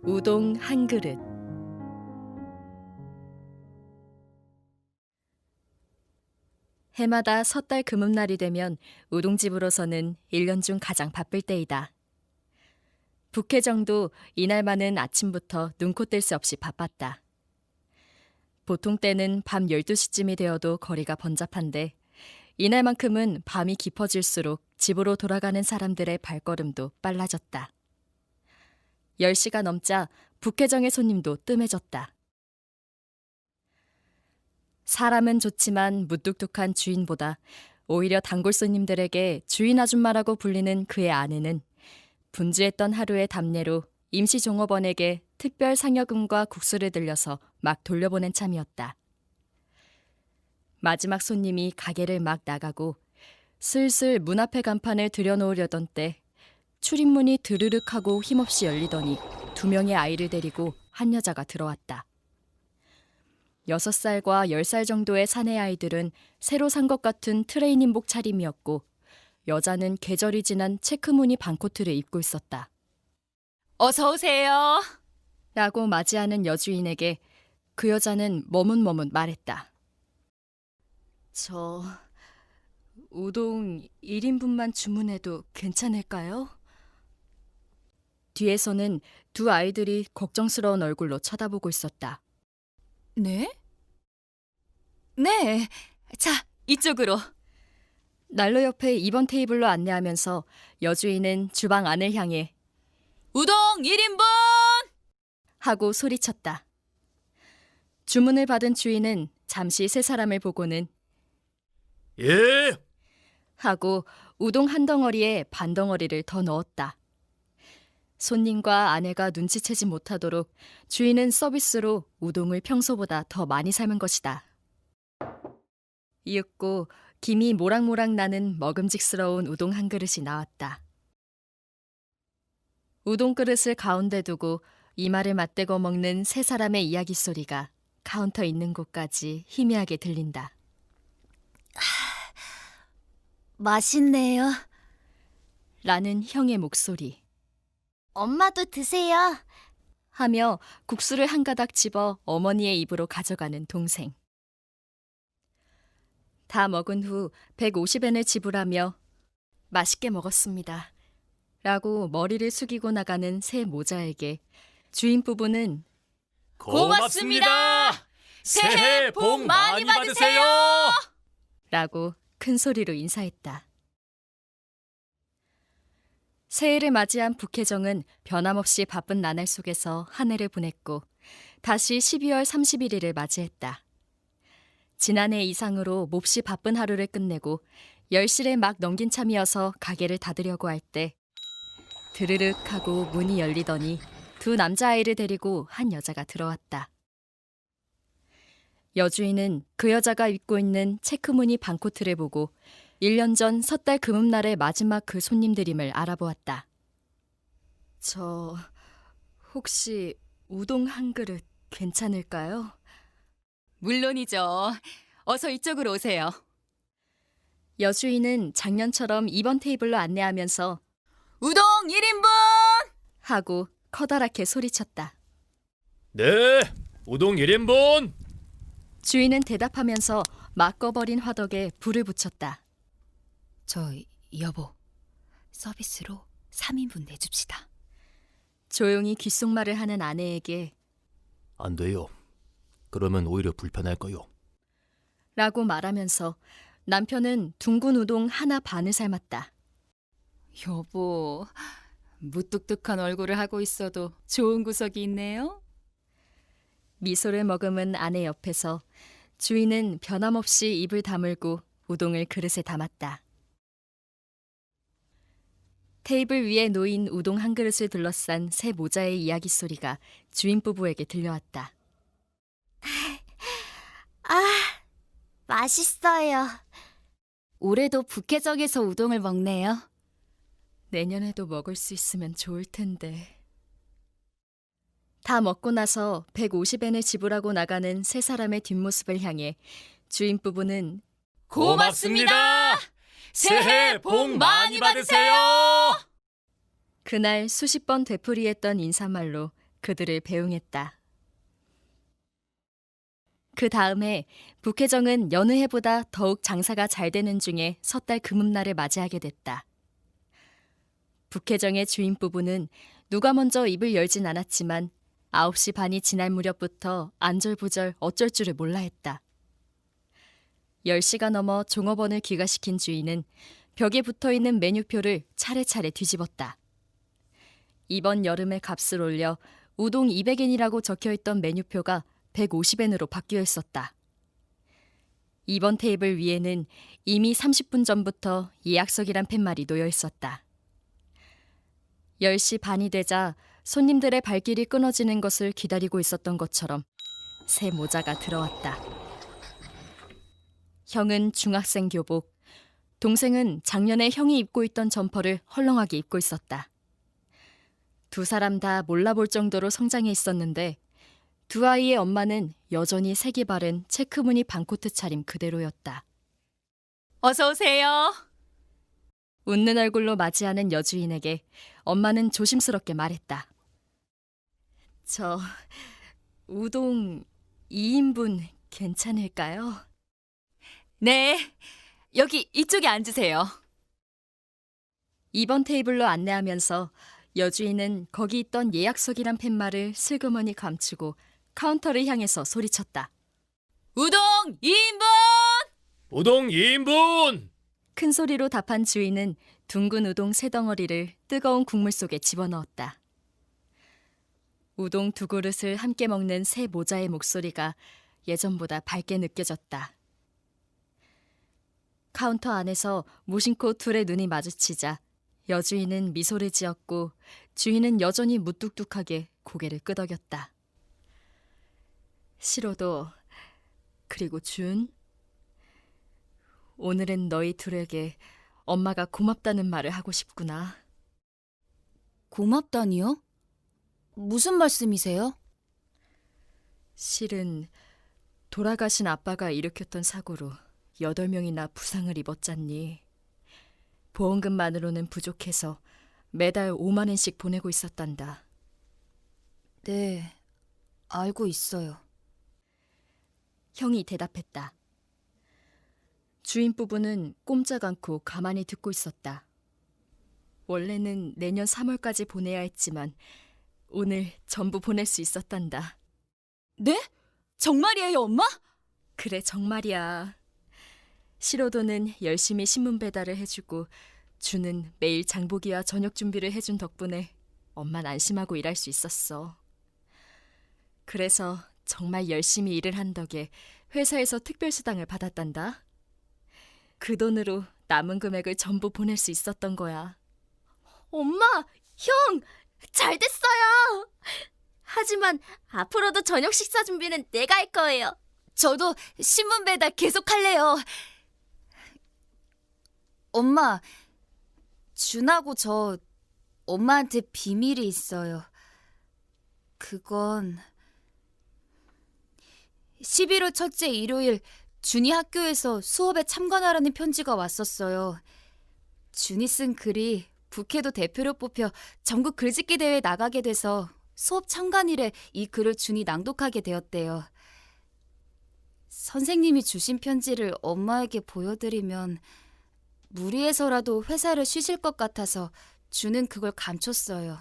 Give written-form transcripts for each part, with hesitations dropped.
우동 한 그릇. 해마다 섣달 금음날이 되면 우동집으로서는 1년 중 가장 바쁠 때이다. 북혜정도 이날만은 아침부터 눈코 뜰 새 없이 바빴다. 보통 때는 밤 12시쯤이 되어도 거리가 번잡한데 이날만큼은 밤이 깊어질수록 집으로 돌아가는 사람들의 발걸음도 빨라졌다. 10시가 넘자 북혜정의 손님도 뜸해졌다. 사람은 좋지만 무뚝뚝한 주인보다 오히려 단골 손님들에게 주인 아줌마라고 불리는 그의 아내는 분주했던 하루의 답례로 임시 종업원에게 특별 상여금과 국수를 들려서 막 돌려보낸 참이었다. 마지막 손님이 가게를 막 나가고 슬슬 문 앞에 간판을 들여놓으려던 때 출입문이 드르륵 하고 힘없이 열리더니 2명의 아이를 데리고 한 여자가 들어왔다. 6살과 10살 정도의 사내 아이들은 새로 산 것 같은 트레이닝복 차림이었고 여자는 계절이 지난 체크무늬 반코트를 입고 있었다. 어서 오세요. 라고 맞이하는 여주인에게 그 여자는 머뭇머뭇 말했다. 저 우동 1인분만 주문해도 괜찮을까요? 뒤에서는 두 아이들이 걱정스러운 얼굴로 쳐다보고 있었다. 네? 네. 자, 이쪽으로. 난로 옆에 2번 테이블로 안내하면서 여주인은 주방 안을 향해 우동 1인분! 하고 소리쳤다. 주문을 받은 주인은 잠시 세 사람을 보고는 예! 하고 우동 한 덩어리에 반 덩어리를 더 넣었다. 손님과 아내가 눈치채지 못하도록 주인은 서비스로 우동을 평소보다 더 많이 삶은 것이다. 이윽고 김이 모락모락 나는 먹음직스러운 우동 한 그릇이 나왔다. 우동 그릇을 가운데 두고 이마를 맞대고 먹는 세 사람의 이야기 소리가 카운터 있는 곳까지 희미하게 들린다. 맛있네요. 라는 형의 목소리. 엄마도 드세요. 하며 국수를 한 가닥 집어 어머니의 입으로 가져가는 동생. 다 먹은 후 150엔을 지불하며 맛있게 먹었습니다. 라고 머리를 숙이고 나가는 새 모자에게 주인 부부는 고맙습니다. 새해 복 많이 받으세요. 라고 큰 소리로 인사했다. 새해를 맞이한 북혜정은 변함없이 바쁜 나날 속에서 한 해를 보냈고 다시 12월 31일을 맞이했다. 지난해 이상으로 몹시 바쁜 하루를 끝내고 10시를 막 넘긴 참이어서 가게를 닫으려고 할 때 드르륵 하고 문이 열리더니 두 남자아이를 데리고 한 여자가 들어왔다. 여주인은 그 여자가 입고 있는 체크무늬 반코트를 보고 1년 전 섣달 금음날의 마지막 그 손님들임을 알아보았다. 저 혹시 우동 한 그릇 괜찮을까요? 물론이죠. 어서 이쪽으로 오세요. 여주인은 작년처럼 2번 테이블로 안내하면서 우동 1인분! 하고 커다랗게 소리쳤다. 네, 우동 1인분. 주인은 대답하면서 막 꺼버린 화덕에 불을 붙였다. 저 여보, 서비스로 3인분 내줍시다. 조용히 귓속말을 하는 아내에게 안 돼요. 그러면 오히려 불편할 거요. 라고 말하면서 남편은 둥근 우동 하나 반을 삶았다. 여보, 무뚝뚝한 얼굴을 하고 있어도 좋은 구석이 있네요. 미소를 머금은 아내 옆에서 주인은 변함없이 입을 다물고 우동을 그릇에 담았다. 테이블 위에 놓인 우동 한 그릇을 둘러싼 새 모자의 이야기 소리가 주인 부부에게 들려왔다. 아, 맛있어요. 올해도 북혜정에서 우동을 먹네요. 내년에도 먹을 수 있으면 좋을 텐데. 다 먹고 나서 150엔을 지불하고 나가는 세 사람의 뒷모습을 향해 주인 부부는 고맙습니다. 새해 복 많이 받으세요. 그날 수십 번 되풀이했던 인사말로 그들을 배웅했다. 그 다음에 북혜정은 여느 해보다 더욱 장사가 잘 되는 중에 섣달 금음날을 맞이하게 됐다. 북혜정의 주인 부부는 누가 먼저 입을 열진 않았지만 9시 반이 지날 무렵부터 안절부절 어쩔 줄을 몰라 했다. 10시가 넘어 종업원을 귀가시킨 주인은 벽에 붙어있는 메뉴표를 차례차례 뒤집었다. 이번 여름에 값을 올려 우동 200엔이라고 적혀있던 메뉴표가 150엔으로 바뀌어 있었다. 이번 테이블 위에는 이미 30분 전부터 예약석이란 팻말이 놓여 있었다. 10시 반이 되자 손님들의 발길이 끊어지는 것을 기다리고 있었던 것처럼 새 모자가 들어왔다. 형은 중학생 교복, 동생은 작년에 형이 입고 있던 점퍼를 헐렁하게 입고 있었다. 두 사람 다 몰라볼 정도로 성장해 있었는데 두 아이의 엄마는 여전히 색이 바른 체크무늬 반코트 차림 그대로였다. 어서 오세요. 웃는 얼굴로 맞이하는 여주인에게 엄마는 조심스럽게 말했다. 저 우동 2인분 괜찮을까요? 네, 여기 이쪽에 앉으세요. 이번 테이블로 안내하면서 여주인은 거기 있던 예약석이란 팻말을 슬그머니 감추고 카운터를 향해서 소리쳤다. 우동 2인분! 우동 2인분! 큰 소리로 답한 주인은 둥근 우동 3덩어리를 뜨거운 국물 속에 집어넣었다. 우동 2그릇을 함께 먹는 새 모자의 목소리가 예전보다 밝게 느껴졌다. 카운터 안에서 무심코 둘의 눈이 마주치자 여주인은 미소를 지었고 주인은 여전히 무뚝뚝하게 고개를 끄덕였다. 시로도 그리고 준, 오늘은 너희 둘에게 엄마가 고맙다는 말을 하고 싶구나. 고맙다니요? 무슨 말씀이세요? 실은 돌아가신 아빠가 일으켰던 사고로 8명이나 부상을 입었잖니. 보험금만으로는 부족해서 매달 5만 원씩 보내고 있었단다. 네, 알고 있어요. 형이 대답했다. 주인 부부는 꼼짝 않고 가만히 듣고 있었다. 원래는 내년 3월까지 보내야 했지만 오늘 전부 보낼 수 있었단다. 네? 정말이에요, 엄마? 그래, 정말이야. 시로도는 열심히 신문 배달을 해주고 주는 매일 장보기와 저녁 준비를 해준 덕분에 엄만 안심하고 일할 수 있었어. 그래서 정말 열심히 일을 한 덕에 회사에서 특별수당을 받았단다. 그 돈으로 남은 금액을 전부 보낼 수 있었던 거야. 엄마, 형, 잘 됐어요. 하지만 앞으로도 저녁 식사 준비는 내가 할 거예요. 저도 신문 배달 계속 할래요. 엄마, 준하고 저 엄마한테 비밀이 있어요. 그건 11월 첫째 일요일 준이 학교에서 수업에 참관하라는 편지가 왔었어요. 준이 쓴 글이 북해도 대표로 뽑혀 전국 글짓기 대회에 나가게 돼서 수업 참관일에 이 글을 준이 낭독하게 되었대요. 선생님이 주신 편지를 엄마에게 보여드리면 무리해서라도 회사를 쉬실 것 같아서 준은 그걸 감췄어요.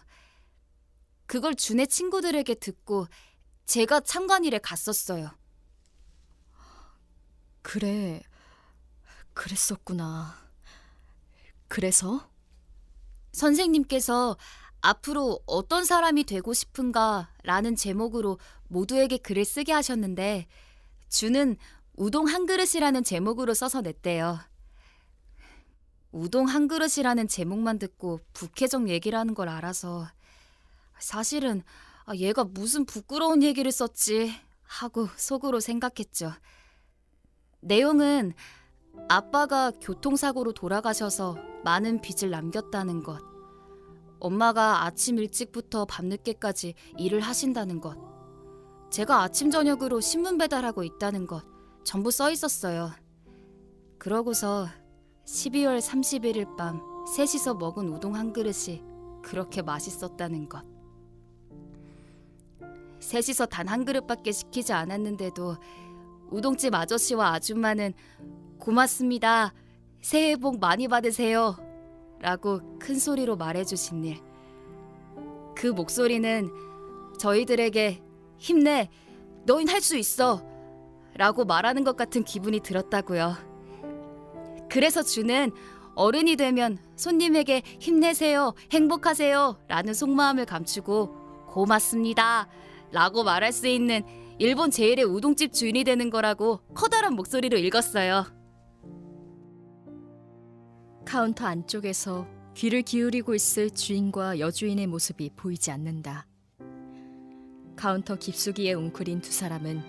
그걸 준의 친구들에게 듣고 제가 참관일에 갔었어요. 그래, 그랬었구나. 그래서? 선생님께서 앞으로 어떤 사람이 되고 싶은가 라는 제목으로 모두에게 글을 쓰게 하셨는데 준은 우동 한 그릇이라는 제목으로 써서 냈대요. 우동 한 그릇이라는 제목만 듣고 북해정 얘기를 하는 걸 알아서 사실은 얘가 무슨 부끄러운 얘기를 썼지 하고 속으로 생각했죠. 내용은 아빠가 교통사고로 돌아가셔서 많은 빚을 남겼다는 것, 엄마가 아침 일찍부터 밤늦게까지 일을 하신다는 것, 제가 아침 저녁으로 신문 배달하고 있다는 것 전부 써 있었어요. 그러고서 12월 31일 밤 셋이서 먹은 우동 한 그릇이 그렇게 맛있었다는 것. 셋이서 단 한 그릇밖에 시키지 않았는데도 우동집 아저씨와 아줌마는 고맙습니다. 새해 복 많이 받으세요. 라고 큰 소리로 말해주신 일. 그 목소리는 저희들에게 힘내, 너흰 할 수 있어 라고 말하는 것 같은 기분이 들었다고요. 그래서 주는 어른이 되면 손님에게 힘내세요, 행복하세요 라는 속마음을 감추고 고맙습니다 라고 말할 수 있는 일본 제일의 우동집 주인이 되는 거라고 커다란 목소리로 읽었어요. 카운터 안쪽에서 귀를 기울이고 있을 주인과 여주인의 모습이 보이지 않는다. 카운터 깊숙이에 웅크린 두 사람은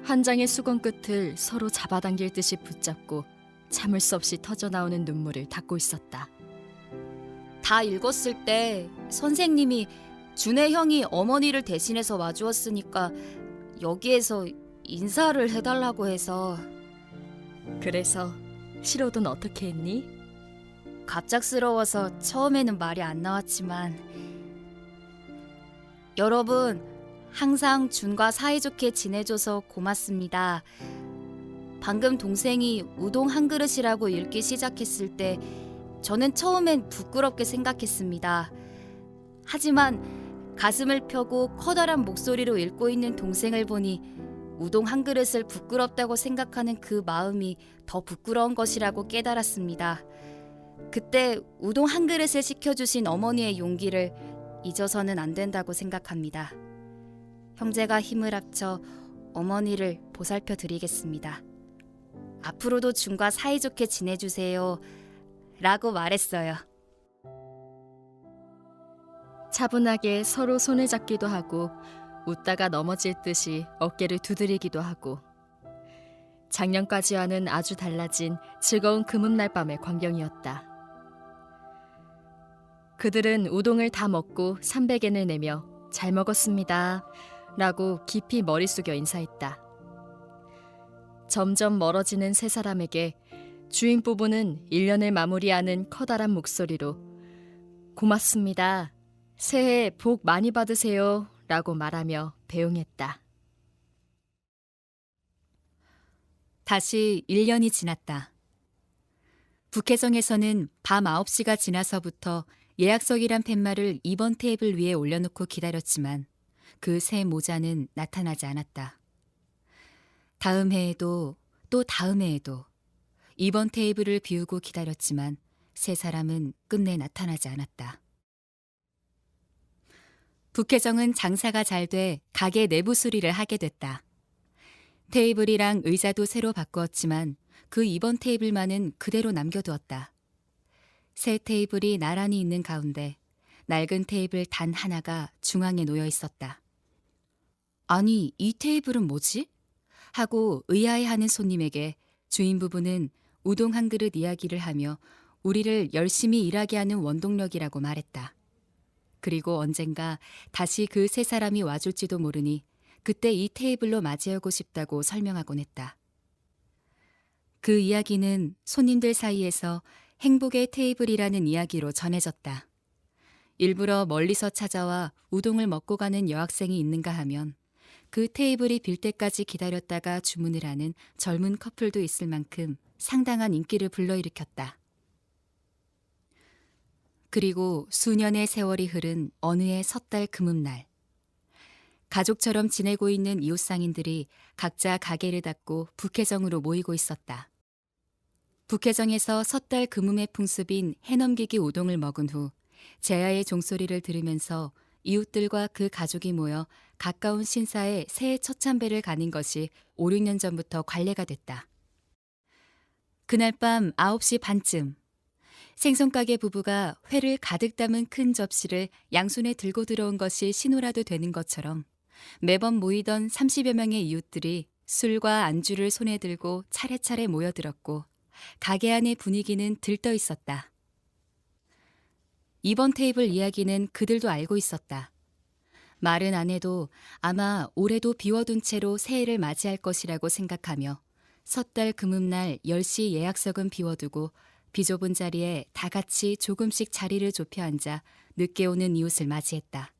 한 장의 수건 끝을 서로 잡아당길 듯이 붙잡고 참을 수 없이 터져나오는 눈물을 닦고 있었다. 다 읽었을 때 선생님이 준혜 형이 어머니를 대신해서 와주었으니까 여기에서 인사를 해달라고 해서. 그래서 시로는 어떻게 했니? 갑작스러워서 처음에는 말이 안 나왔지만, 여러분 항상 준과 사이좋게 지내줘서 고맙습니다. 방금 동생이 우동 한 그릇이라고 읽기 시작했을 때 저는 처음엔 부끄럽게 생각했습니다. 하지만 가슴을 펴고 커다란 목소리로 읽고 있는 동생을 보니 우동 한 그릇을 부끄럽다고 생각하는 그 마음이 더 부끄러운 것이라고 깨달았습니다. 그때 우동 한 그릇을 시켜주신 어머니의 용기를 잊어서는 안 된다고 생각합니다. 형제가 힘을 합쳐 어머니를 보살펴 드리겠습니다. 앞으로도 준과 사이좋게 지내주세요 라고 말했어요. 차분하게 서로 손을 잡기도 하고 웃다가 넘어질 듯이 어깨를 두드리기도 하고, 작년까지와는 아주 달라진 즐거운 금음날 밤의 광경이었다. 그들은 우동을 다 먹고 300엔을 내며 잘 먹었습니다 라고 깊이 머리 숙여 인사했다. 점점 멀어지는 세 사람에게 주인 부부는 1년을 마무리하는 커다란 목소리로 고맙습니다, 새해 복 많이 받으세요 라고 말하며 배웅했다. 다시 1년이 지났다. 북해성에서는 밤 9시가 지나서부터 예약석이란 팻말을 2번 테이블 위에 올려놓고 기다렸지만 그 새 모자는 나타나지 않았다. 다음 해에도 또 다음 해에도 2번 테이블을 비우고 기다렸지만 세 사람은 끝내 나타나지 않았다. 북혜정은 장사가 잘 돼 가게 내부 수리를 하게 됐다. 테이블이랑 의자도 새로 바꾸었지만 그 2번 테이블만은 그대로 남겨두었다. 새 테이블이 나란히 있는 가운데 낡은 테이블 단 하나가 중앙에 놓여 있었다. 아니, 이 테이블은 뭐지? 하고 의아해하는 손님에게 주인 부부는 우동 한 그릇 이야기를 하며 우리를 열심히 일하게 하는 원동력이라고 말했다. 그리고 언젠가 다시 그 세 사람이 와줄지도 모르니 그때 이 테이블로 맞이하고 싶다고 설명하곤 했다. 그 이야기는 손님들 사이에서 행복의 테이블이라는 이야기로 전해졌다. 일부러 멀리서 찾아와 우동을 먹고 가는 여학생이 있는가 하면 그 테이블이 빌 때까지 기다렸다가 주문을 하는 젊은 커플도 있을 만큼 상당한 인기를 불러일으켰다. 그리고 수년의 세월이 흐른 어느 해 섣달 금음날, 가족처럼 지내고 있는 이웃상인들이 각자 가게를 닫고 북해정으로 모이고 있었다. 북해정에서 섣달 금음의 풍습인 해넘기기 우동을 먹은 후 제야의 종소리를 들으면서 이웃들과 그 가족이 모여 가까운 신사에 새해 첫 참배를 가는 것이 5, 6년 전부터 관례가 됐다. 그날 밤 9시 반쯤 생선가게 부부가 회를 가득 담은 큰 접시를 양손에 들고 들어온 것이 신호라도 되는 것처럼 매번 모이던 30여 명의 이웃들이 술과 안주를 손에 들고 차례차례 모여들었고 가게 안의 분위기는 들떠 있었다. 이번 테이블 이야기는 그들도 알고 있었다. 말은 안 해도 아마 올해도 비워둔 채로 새해를 맞이할 것이라고 생각하며 섣달 금음날 10시 예약석은 비워두고 비좁은 자리에 다 같이 조금씩 자리를 좁혀 앉아 늦게 오는 이웃을 맞이했다.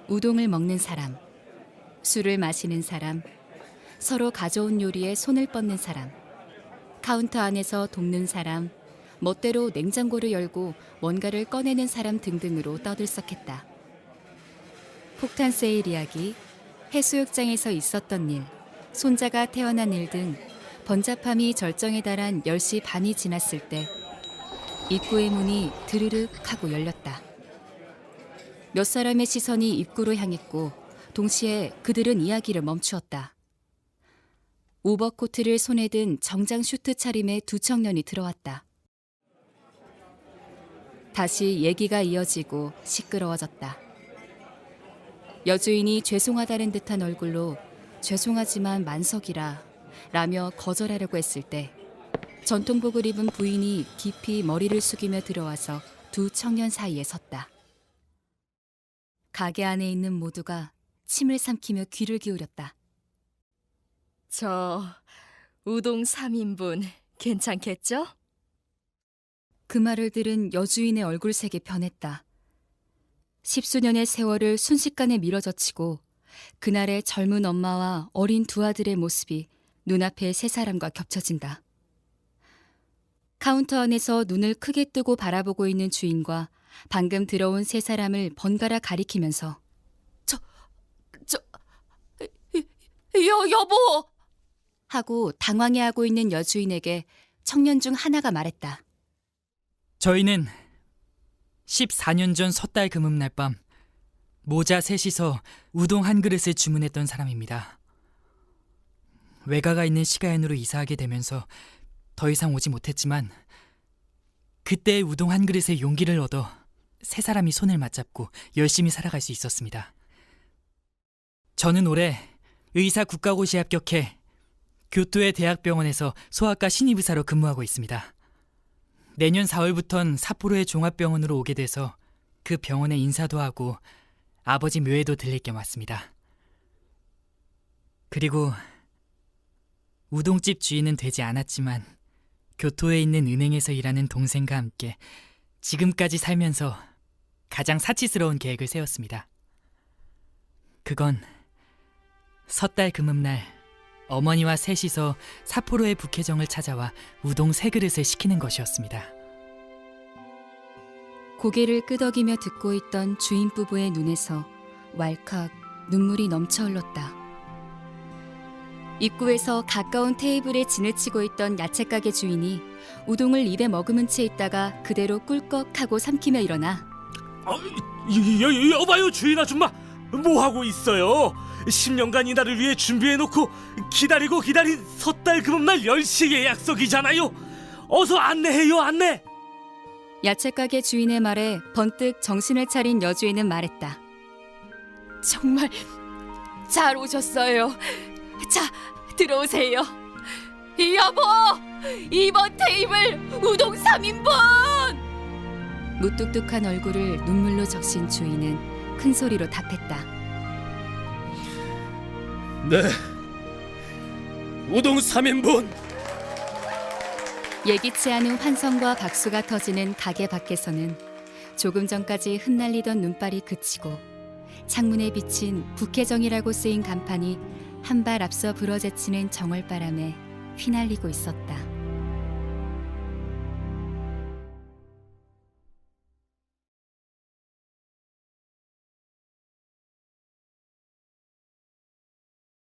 우동을 먹는 사람, 술을 마시는 사람, 서로 가져온 요리에 손을 뻗는 사람, 카운터 안에서 돕는 사람, 멋대로 냉장고를 열고 뭔가를 꺼내는 사람 등등으로 떠들썩했다. 폭탄 세일 이야기, 해수욕장에서 있었던 일, 손자가 태어난 일 등 번잡함이 절정에 달한 10시 반이 지났을 때 입구의 문이 드르륵 하고 열렸다. 몇 사람의 시선이 입구로 향했고 동시에 그들은 이야기를 멈추었다. 오버코트를 손에 든 정장 슈트 차림의 두 청년이 들어왔다. 다시 얘기가 이어지고 시끄러워졌다. 여주인이 죄송하다는 듯한 얼굴로 죄송하지만 만석이라 라며 거절하려고 했을 때 전통복을 입은 부인이 깊이 머리를 숙이며 들어와서 두 청년 사이에 섰다. 가게 안에 있는 모두가 침을 삼키며 귀를 기울였다. 저 우동 3인분 괜찮겠죠? 그 말을 들은 여주인의 얼굴색이 변했다. 10수년의 세월을 순식간에 밀어젖히고 그날의 젊은 엄마와 어린 두 아들의 모습이 눈앞에 세 사람과 겹쳐진다. 카운터 안에서 눈을 크게 뜨고 바라보고 있는 주인과 방금 들어온 세 사람을 번갈아 가리키면서 여보! 하고 당황해하고 있는 여주인에게 청년 중 하나가 말했다. 저희는 14년 전 섣달 금음날 밤 모자 셋이서 우동 한 그릇을 주문했던 사람입니다. 외가가 있는 시가현으로 이사하게 되면서 더 이상 오지 못했지만 그때 우동 한 그릇에 용기를 얻어 세 사람이 손을 맞잡고 열심히 살아갈 수 있었습니다. 저는 올해 의사 국가고시에 합격해 교토의 대학병원에서 소아과 신입의사로 근무하고 있습니다. 내년 4월부턴 삿포로의 종합병원으로 오게 돼서 그 병원에 인사도 하고 아버지 묘에도 들릴 겸 왔습니다. 그리고 우동집 주인은 되지 않았지만 교토에 있는 은행에서 일하는 동생과 함께 지금까지 살면서 가장 사치스러운 계획을 세웠습니다. 그건 섣달 금음날 어머니와 셋이서 삿포로의 북해정을 찾아와 우동 3그릇을 시키는 것이었습니다. 고개를 끄덕이며 듣고 있던 주인 부부의 눈에서 왈칵 눈물이 넘쳐 흘렀다. 입구에서 가까운 테이블에 지내치고 있던 야채가게 주인이 우동을 입에 머금은 채 있다가 그대로 꿀꺽하고 삼키며 일어나 여봐요 주인 아줌마, 뭐 하고 있어요? 10년간 이날을 위해 준비해놓고 기다린 섣달 금음날 10시의 약속이잖아요. 어서 안내해요, 안내. 야채가게 주인의 말에 번뜩 정신을 차린 여주인은 말했다. 정말 잘 오셨어요. 자, 들어오세요. 여보! 이번 테이블 우동 3인분! 무뚝뚝한 얼굴을 눈물로 적신 주인은 큰 소리로 답했다. 네, 우동 3인분. 예기치 않은 환성과 박수가 터지는 가게 밖에서는 조금 전까지 흩날리던 눈발이 그치고 창문에 비친 북해정이라고 쓰인 간판이 한 발 앞서 불어제치는 정월바람에 휘날리고 있었다.